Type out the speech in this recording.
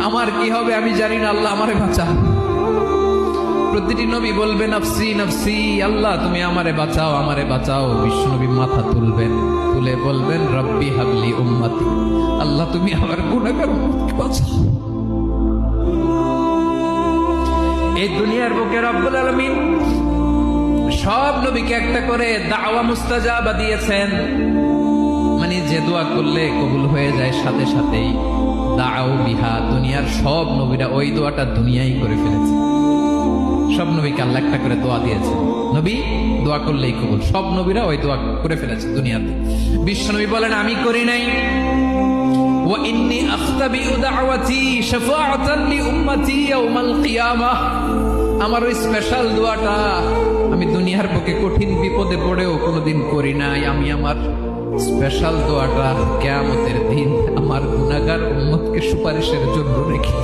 আমার কি হবে আমি জানি না, আল্লাহ আমারে বাঁচাও। প্রতিটি নবী বলবেন নফসি নফসি, আল্লাহ তুমি আমারে বাঁচাও আমারে বাঁচাও। বিশ্বনবী মাথা তুলবেন, তুলে বলবেন রব্বি হাবলি উম্মতি, আল্লাহ তুমি আমার গুনাহগার উম্মতকে বাঁচাও। এই দুনিয়ার বুকে রব্বুল আলামিন সব নবীকে একটা করে দাওয়া মুস্তাজাবা দিয়েছেন, মানে যে দোয়া করলে কবুল হয়ে যায় সাথে সাথেই। দাও বিহা, দুনিয়ার সব নবীরা ওই দোয়াটা দুনিয়াই করে ফেলেছে। সব নবীকে আল্লাহ একটা করে দোয়া দিয়েছে, নবী দোয়া করলেই কবুল। সব নবীরা ওই দোয়া করে ফেলেছে দুনিয়াতে। বিশ্ব নবী বলেন আমি করি নাই। ওয়া ইন্নী আখতাবিউ দাওয়াতি শাফাআতান লি উম্মতি ইয়াউমাল কিয়ামাহ, আমার ওই স্পেশাল দোয়াটা আমি দুনিয়ার বুকে কঠিন বিপদে পড়েও কোনোদিন করি নাই। আমি আমার স্পেশাল দোয়াটা কিয়ামতের দিন আমার গুনাহগার উম্মতকে সুপারিশের জন্য রেখে